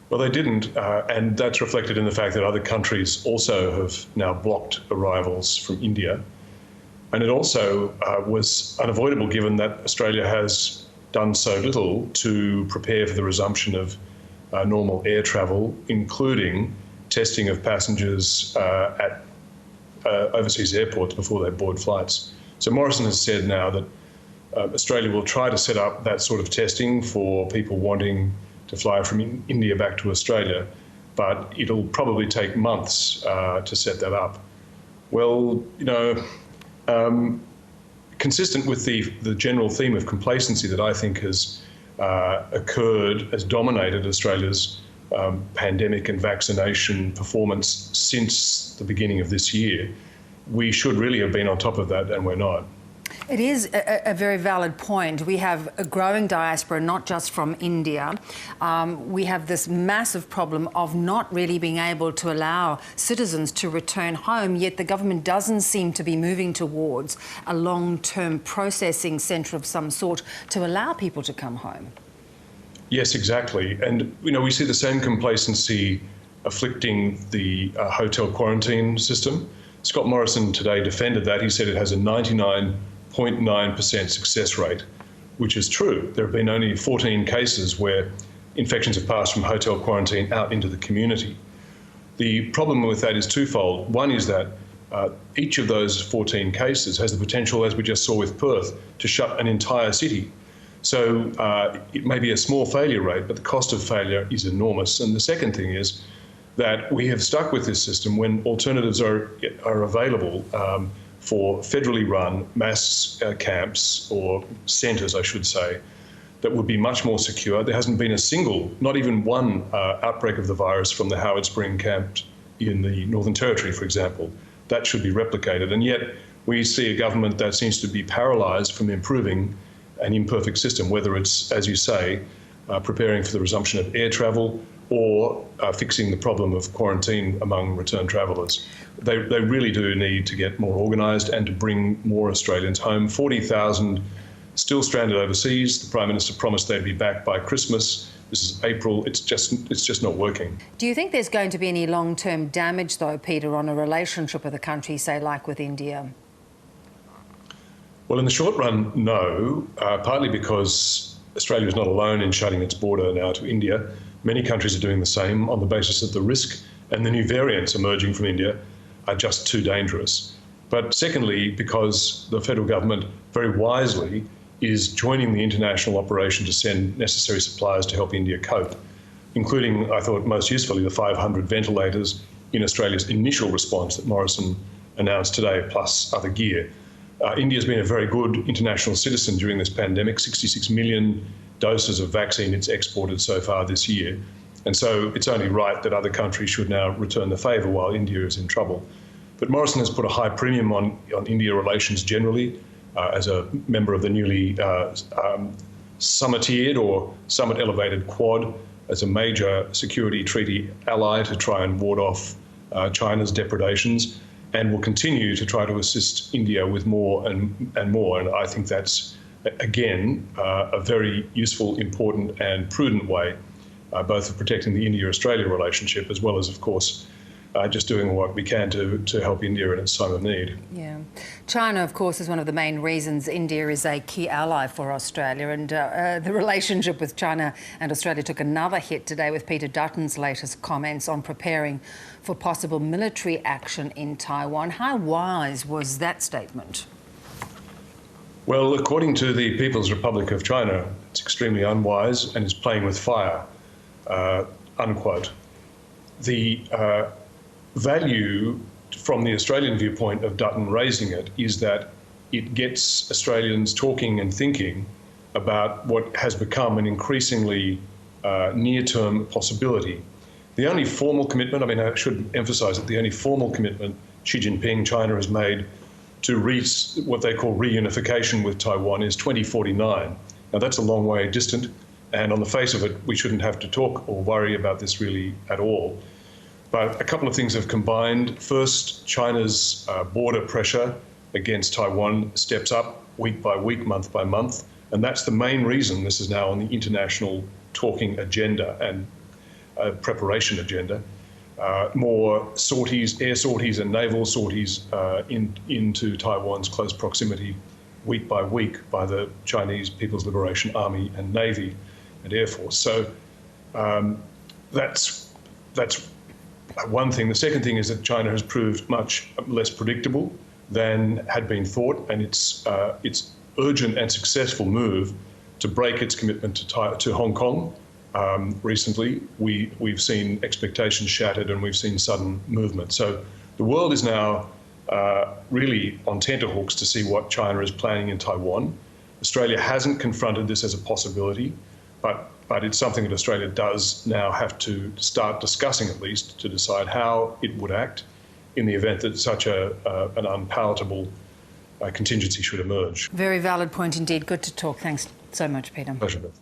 Well, they didn't, and that's reflected in the fact that other countries also have now blocked arrivals from India. And it also was unavoidable given that Australia has done so little to prepare for the resumption of normal air travel, including testing of passengers at overseas airports before they board flights. So Morrison has said now that Australia will try to set up that sort of testing for people wanting to fly from India back to Australia, but it'll probably take months to set that up. Well, consistent with the general theme of complacency that I think has dominated Australia's pandemic and vaccination performance since the beginning of this year, we should really have been on top of that, and we're not. It is a very valid point. We have a growing diaspora, not just from India. We have this massive problem of not really being able to allow citizens to return home, yet the government doesn't seem to be moving towards a long-term processing centre of some sort to allow people to come home. Yes, exactly. And, we see the same complacency afflicting the hotel quarantine system. Scott Morrison today defended that. He said it has a 99.9% success rate, which is true. There have been only 14 cases where infections have passed from hotel quarantine out into the community. The problem with that is twofold. One is that each of those 14 cases has the potential, as we just saw with Perth, to shut an entire city. So it may be a small failure rate, but the cost of failure is enormous. And the second thing is that we have stuck with this system when alternatives are available for federally run mass camps, or centres, I should say, that would be much more secure. There hasn't been a single, not even one outbreak of the virus from the Howard Spring camp in the Northern Territory, for example. That should be replicated. And yet we see a government that seems to be paralysed from improving an imperfect system, whether it's, as you say, preparing for the resumption of air travel or fixing the problem of quarantine among return travellers. They really do need to get more organised and to bring more Australians home. 40,000 still stranded overseas. The Prime Minister promised they'd be back by Christmas. This is April. It's just not working. Do you think there's going to be any long-term damage, though, Peter, on a relationship with a country, say, like with India? Well, in the short run, no, partly because Australia is not alone in shutting its border now to India. Many countries are doing the same on the basis that the risk and the new variants emerging from India are just too dangerous. But secondly, because the federal government very wisely is joining the international operation to send necessary supplies to help India cope, including, I thought most usefully, the 500 ventilators in Australia's initial response that Morrison announced today, plus other gear. India's been a very good international citizen during this pandemic. 66 million doses of vaccine it's exported so far this year. And so it's only right that other countries should now return the favour while India is in trouble. But Morrison has put a high premium on India relations generally as a member of the newly summitiered or summit elevated Quad, as a major security treaty ally to try and ward off China's depredations, and will continue to try to assist India with more and more. And I think that's, again, a very useful, important and prudent way, both of protecting the India-Australia relationship as well as, of course, just doing what we can to help India in its time of need. Yeah. China, of course, is one of the main reasons India is a key ally for Australia, and the relationship with China and Australia took another hit today with Peter Dutton's latest comments on preparing for possible military action in Taiwan. How wise was that statement? Well, according to the People's Republic of China, it's extremely unwise and is playing with fire, unquote. The value from the Australian viewpoint of Dutton raising it is that it gets Australians talking and thinking about what has become an increasingly near-term possibility. The only formal commitment, I should emphasise that the only formal commitment Xi Jinping, China, has made to reach what they call reunification with Taiwan is 2049. Now, that's a long way distant, and on the face of it, we shouldn't have to talk or worry about this really at all. But a couple of things have combined. First, China's border pressure against Taiwan steps up week by week, month by month, and that's the main reason this is now on the international talking agenda. And preparation agenda. More sorties, air sorties and naval sorties into Taiwan's close proximity week by week by the Chinese People's Liberation Army and Navy and Air Force. So that's one thing. The second thing is that China has proved much less predictable than had been thought, and its urgent and successful move to break its commitment to Hong Kong. Recently, we've seen expectations shattered and we've seen sudden movement. So the world is now really on tenterhooks to see what China is planning in Taiwan. Australia hasn't confronted this as a possibility, but it's something that Australia does now have to start discussing, at least, to decide how it would act in the event that such an unpalatable contingency should emerge. Very valid point indeed. Good to talk. Thanks so much, Peter. Pleasure, Beth.